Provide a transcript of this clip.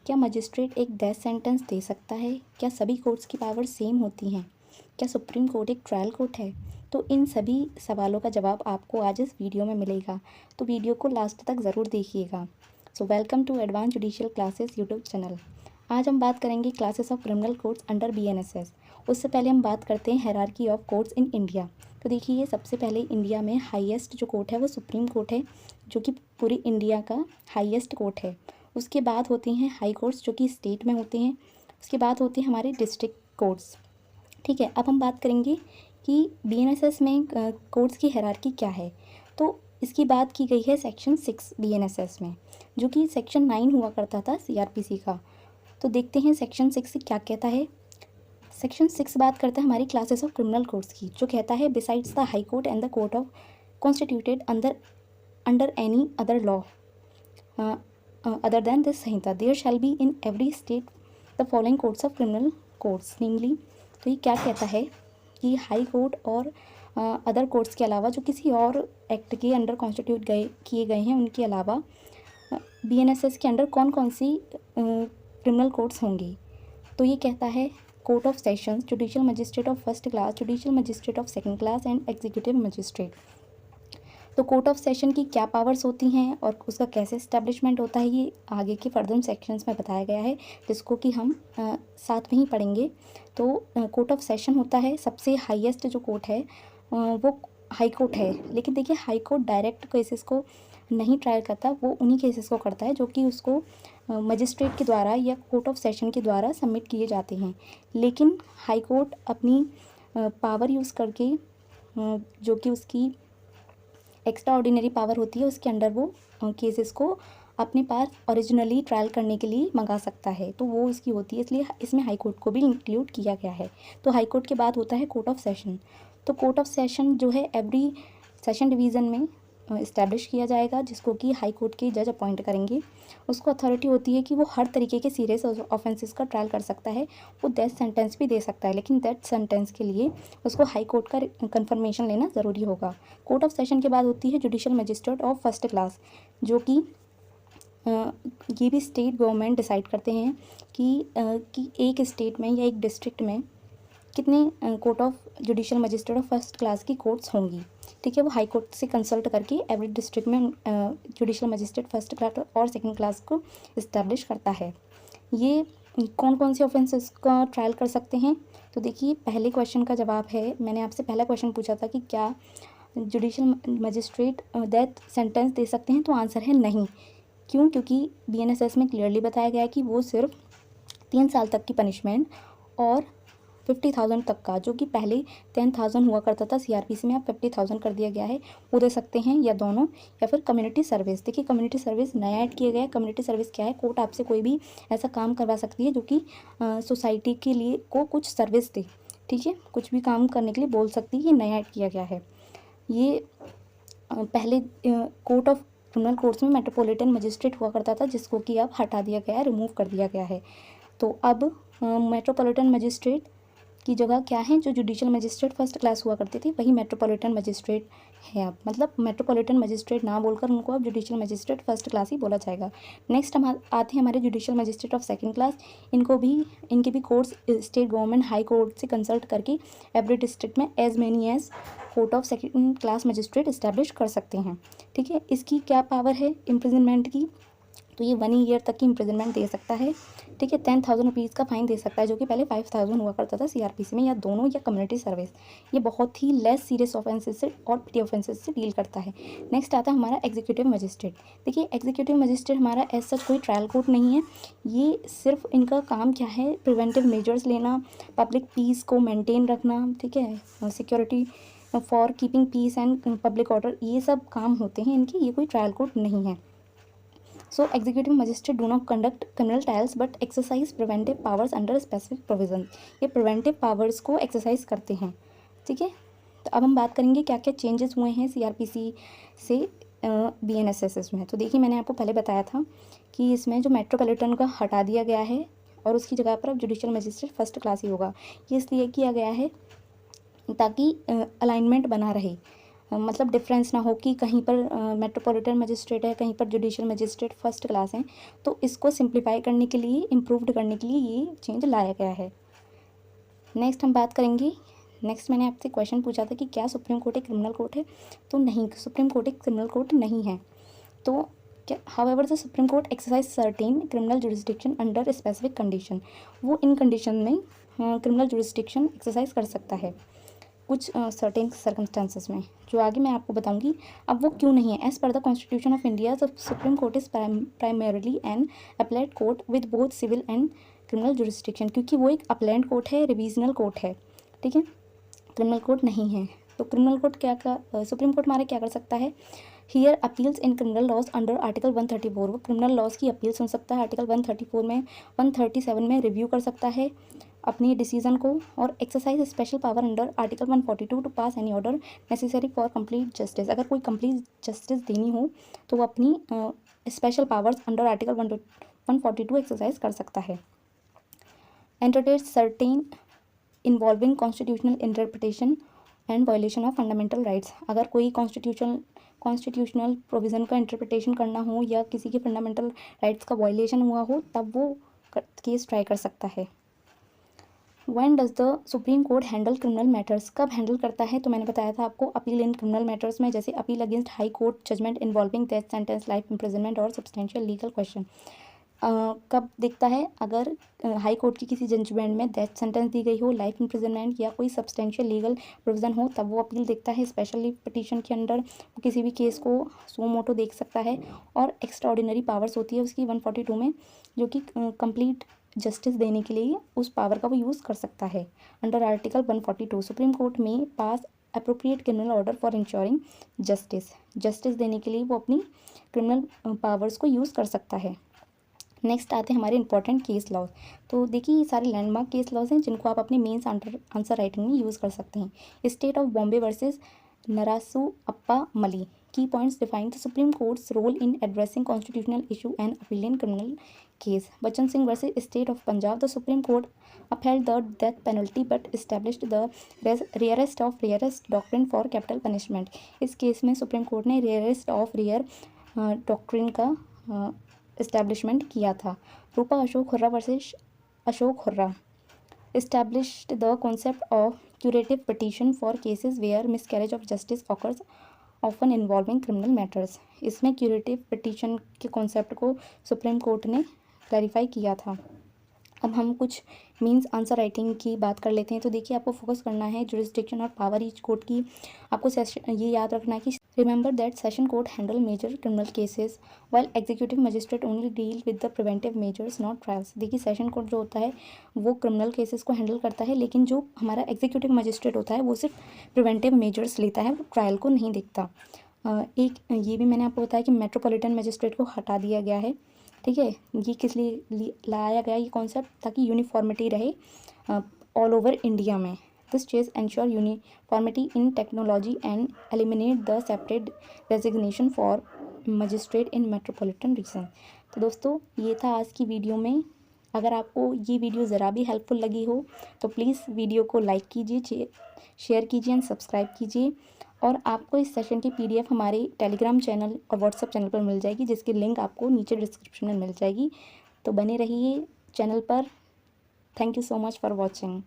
क्या मजिस्ट्रेट एक death sentence दे सकता है? क्या सभी कोर्ट्स की पावर सेम होती हैं? क्या सुप्रीम कोर्ट एक ट्रायल कोर्ट है? तो इन सभी सवालों का जवाब आपको आज इस वीडियो में मिलेगा, तो वीडियो को लास्ट तक ज़रूर देखिएगा। So welcome to advance judicial classes YouTube channel. आज हम बात करेंगे classes of criminal courts under BNSS। उससे पहले हम बात करते हैं hierarchy of courts in India. तो देखिए, सबसे पहले इंडिया में हाईएस्ट जो कोर्ट है वो सुप्रीम कोर्ट है, जो कि पूरी इंडिया का हाईएस्ट कोर्ट है। उसके बाद होती हैं हाई कोर्ट्स, जो कि स्टेट में होते हैं। उसके बाद होते हैं हमारे डिस्ट्रिक्ट कोर्ट्स। ठीक है, अब हम बात करेंगे कि BNSS में कोर्ट्स की हायरार्की क्या है। तो इसकी बात की गई है सेक्शन 6 BNSS में, जो कि सेक्शन 9 हुआ करता था CRPC का। तो देखते हैं सेक्शन 6 से क्या कहता है। सेक्शन 6 बात करता है हमारी क्लासेस ऑफ क्रिमिनल कोर्ट्स की, जो कहता है besides the high court and the court of constituted under any other law other than this Samhita, there shall be in every state the following courts of criminal courts namely। तो ये क्या कहता है कि हाई कोर्ट और other courts के अलावा जो किसी और एक्ट के अंडर कॉन्स्टिट्यूट किए गए हैं, उनके अलावा BNSS के अंडर कौन कौन सी क्रिमिनल कोर्ट्स होंगी। तो ये कहता है court of sessions, judicial magistrate of first class, judicial magistrate of second class and executive magistrate. तो कोर्ट ऑफ सेशन की क्या पावर्स होती हैं और उसका कैसे इस्टेब्लिशमेंट होता है, ये आगे के फर्दर सेक्शंस में बताया गया है, जिसको कि हम साथ में ही पढ़ेंगे। तो कोर्ट ऑफ सेशन होता है सबसे हाईएस्ट जो कोर्ट है, वो हाई कोर्ट है। लेकिन देखिए, हाई कोर्ट डायरेक्ट केसेस को नहीं ट्रायल करता, वो उन्हीं केसेस को करता है जो कि उसको मजिस्ट्रेट के द्वारा या कोर्ट ऑफ सेशन के द्वारा सबमिट किए जाते हैं। लेकिन हाई कोर्ट अपनी पावर यूज़ करके, जो कि उसकी एक्स्ट्रा ऑर्डिनरी पावर होती है, उसके अंडर वो केसेस को अपने पास ओरिजिनली ट्रायल करने के लिए मंगा सकता है, तो वो इसकी होती है। इसलिए इसमें हाई कोर्ट को भी इंक्लूड किया गया है। तो हाई कोर्ट के बाद होता है कोर्ट ऑफ सेशन। तो कोर्ट ऑफ सेशन जो है एवरी सेशन डिवीज़न में इस्टेब्लिश किया जाएगा, जिसको कि हाई कोर्ट के जज अपॉइंट करेंगे। उसको अथॉरिटी होती है कि वो हर तरीके के सीरियस ऑफेंसेस का ट्रायल कर सकता है। वो डेथ सेंटेंस भी दे सकता है, लेकिन डेथ सेंटेंस के लिए उसको हाई कोर्ट का कंफर्मेशन लेना ज़रूरी होगा। कोर्ट ऑफ सेशन के बाद होती है judicial magistrate of first class, जो कि ये भी स्टेट गवर्नमेंट डिसाइड करते हैं कि एक स्टेट में या एक डिस्ट्रिक्ट में कितने court of judicial magistrate of first class की कोर्ट्स होंगी। ठीक है, वो हाई कोर्ट से कंसल्ट करके एवरी डिस्ट्रिक्ट में जुडिशियल मजिस्ट्रेट फर्स्ट क्लास और सेकंड क्लास को इस्टेब्लिश करता है। ये कौन कौन से ऑफेंसेस का ट्रायल कर सकते हैं। तो देखिए, पहले क्वेश्चन का जवाब है, मैंने आपसे पहला क्वेश्चन पूछा था कि क्या जुडिशियल मजिस्ट्रेट डेथ सेंटेंस दे सकते हैं, तो आंसर है नहीं। क्यों? क्योंकि BNSS में क्लियरली बताया गया है कि वो सिर्फ 3 साल तक की पनिशमेंट और 50,000 तक का, जो कि पहले 10,000 हुआ करता था CRPC में, अब 50,000 कर दिया गया है, वो दे सकते हैं, या दोनों, या फिर कम्युनिटी सर्विस। देखिए, कम्युनिटी सर्विस नया ऐड किया गया है। कम्युनिटी सर्विस क्या है? कोर्ट आपसे कोई भी ऐसा काम करवा सकती है जो कि सोसाइटी के लिए को कुछ सर्विस दे। ठीक है, कुछ भी काम करने के लिए बोल सकती है, ये नया ऐड किया गया है। ये पहले कोर्ट ऑफ क्रिमिनल कोर्ट्स में मेट्रोपॉलिटन मजिस्ट्रेट हुआ करता था, जिसको कि अब हटा दिया गया है, रिमूव कर दिया गया है। तो अब मेट्रोपॉलिटन मजिस्ट्रेट की जगह क्या है, जो जुडिशियल मजिस्ट्रेट फर्स्ट क्लास हुआ करते थे, वही मेट्रोपॉलिटन मजिस्ट्रेट है अब। मतलब मेट्रोपॉलिटन मजिस्ट्रेट ना बोलकर उनको अब जुडिशियल मजिस्ट्रेट फर्स्ट क्लास ही बोला जाएगा। नेक्स्ट हम आते हैं हमारे judicial magistrate of second class. इनके भी courts state government high court से कंसल्ट करके एवरी डिस्ट्रिक्ट में as many as court of second class magistrate establish कर सकते हैं। ठीक है, इसकी क्या पावर है इम्प्रिजनमेंट की, तो ये 1 ईयर तक की इम्प्रिजनमेंट दे सकता है। ठीक है, 10,000 रुपीज़ का फाइन दे सकता है, जो कि पहले 5,000 हुआ करता था CRPC में, या दोनों, या कम्युनिटी सर्विस। ये बहुत ही लेस सीरियस ऑफेंसेस से और पिटी ऑफेंसेस से डील करता है। नेक्स्ट आता है हमारा एग्जीक्यूटिव मजिस्ट्रेट। देखिए, एग्जीक्यूटिव मजिस्ट्रेट हमारा एज सच कोई ट्रायल कोर्ट नहीं है। ये सिर्फ इनका काम क्या है, प्रिवेंटिव मेजर्स लेना, पब्लिक पीस को मेनटेन रखना, ठीक है, security for keeping peace and public order, ये सब काम होते हैं इनके। ये कोई ट्रायल कोर्ट नहीं है। So executive magistrate do not conduct criminal trials but exercise preventive powers under specific provision। ये preventive powers को exercise करते हैं। ठीक है, तो अब हम बात करेंगे क्या क्या चेंजेस हुए हैं CRPC से BNSS में। तो देखिए, मैंने आपको पहले बताया था कि इसमें जो मेट्रोपॉलिटन का हटा दिया गया है और उसकी जगह पर अब जुडिशियल मजिस्ट्रेट फर्स्ट क्लास ही होगा। ये इसलिए किया गया है ताकि अलाइनमेंट बना रहे। मतलब डिफरेंस ना हो कि कहीं पर मेट्रोपॉलिटन मजिस्ट्रेट है, कहीं पर जुडिशियल मजिस्ट्रेट फर्स्ट क्लास हैं। तो इसको सिंप्लीफाई करने के लिए, इम्प्रूव्ड करने के लिए ये चेंज लाया गया है। नेक्स्ट हम बात करेंगे, नेक्स्ट मैंने आपसे क्वेश्चन पूछा था कि क्या सुप्रीम कोर्ट एक क्रिमिनल कोर्ट है? तो नहीं, सुप्रीम कोर्ट एक क्रिमिनल कोर्ट नहीं है। तो क्या, however the supreme court exercise certain criminal jurisdiction under specific condition, वो इन कंडीशन में क्रिमिनल जुरिस्डिक्शन एक्सरसाइज कर सकता है कुछ सर्टेन सर्कमस्टांसेस में, जो आगे मैं आपको बताऊंगी। अब वो क्यों नहीं है? As per the constitution of India the supreme court is primarily an appellate court with both civil and criminal jurisdiction, क्योंकि वो एक अपीलेट कोर्ट है, रिविजनल कोर्ट है, ठीक है, क्रिमिनल कोर्ट नहीं है। तो क्रिमिनल कोर्ट सुप्रीम कोर्ट हमारे क्या कर सकता है? Hear appeals in criminal laws under article 134, वो क्रिमिनल लॉज की अपील सुन सकता है आर्टिकल 134 में, 137 में रिव्यू कर सकता है अपनी डिसीजन को, और exercise special power under article 142 to pass any order necessary for complete justice. अगर कोई कंप्लीट जस्टिस देनी हो तो वो अपनी special powers under article 142 exercise कर सकता है। Entertain certain involving constitutional interpretation and violation of fundamental rights. अगर कोई कॉन्स्टिट्यूशनल प्रोविज़न का इंटरप्रिटेशन करना हो या किसी के फंडामेंटल राइट्स का वायलेशन हुआ हो, तब वो केस ट्राई कर सकता है। When does the supreme court handle criminal matters, कब हैंडल करता है? तो मैंने बताया था आपको, अपील इन क्रिमिनल मैटर्स में, जैसे appeal against high court judgment involving death sentence, life imprisonment और सब्सटेंशियल लीगल क्वेश्चन। कब देखता है? अगर हाई कोर्ट की किसी जजमेंट में डेथ सेंटेंस दी गई हो, लाइफ इम्प्रिजनमेंट या कोई सब्सटेंशियल लीगल प्रोविज़न हो, तब वो अपील देखता है। स्पेशली पिटीशन के अंडर वो किसी भी केस को सो मोटो देख सकता है, और एक्स्ट्रा ऑर्डिनरी पावर्स होती है उसकी 142 में, जो कि कंप्लीट जस्टिस देने के लिए उस पावर का वो यूज़ कर सकता है। अंडर आर्टिकल 142 सुप्रीम कोर्ट में pass appropriate criminal order for insuring justice देने के लिए वो अपनी क्रिमिनल पावर्स को यूज़ कर सकता है। नेक्स्ट आते हैं हमारे इंपॉर्टेंट केस लॉज। तो देखिए, ये सारे लैंडमार्क केस लॉज हैं जिनको आप अपने मेंस आंसर राइटिंग में यूज़ कर सकते हैं। State of Bombay versus Narasu Appa Mali. Key points define the Supreme Court's role in addressing constitutional issue and appeal in criminal case. Bachan Singh versus state of Punjab. The supreme Court upheld the death penalty but established the rarest of rarest doctrine for capital punishment। इस case में Supreme Court ने rarest of rare doctrine का establishment किया था। Rupa Ashok Hurra versus Ashok Hurra established the concept of curative petition for cases where miscarriage of justice occurs often involving criminal matters। इसमें curative petition के concept को supreme Court ने clarify किया था। अब हम कुछ मीन्स आंसर राइटिंग की बात कर लेते हैं। तो देखिए, आपको फोकस करना है जुरिस्डिक्शन और पावर ईच कोर्ट की। आपको ये याद रखना है कि remember that session court handle major criminal cases while executive magistrate only deal with the preventive measures not trials. देखिए, सेशन कोर्ट जो होता है वो क्रिमिनल केसेस को हैंडल करता है, लेकिन जो हमारा एग्जीक्यूटिव मजिस्ट्रेट होता है वो सिर्फ प्रिवेंटिव मेजर्स लेता है, वो ट्रायल को नहीं देखता। एक ये भी मैंने आपको बताया कि मेट्रोपॉलिटन मजिस्ट्रेट को हटा दिया गया है, ठीक है। ये किस लिए लाया गया ये कॉन्सेप्ट? ताकि यूनिफॉर्मिटी रहे ऑल ओवर इंडिया में। This change ensure uniformity in technology and eliminate the separate designation for magistrate in metropolitan region. तो दोस्तों, ये था आज की वीडियो में। अगर आपको ये वीडियो ज़रा भी हेल्पफुल लगी हो तो प्लीज़ वीडियो को लाइक कीजिए, शेयर कीजिए एंड सब्सक्राइब कीजिए। और आपको इस सेशन की PDF हमारे टेलीग्राम चैनल और व्हाट्सएप चैनल पर मिल जाएगी, जिसकी लिंक आपको नीचे डिस्क्रिप्शन में मिल जाएगी। तो बने रहिए चैनल पर। Thank you so much for watching.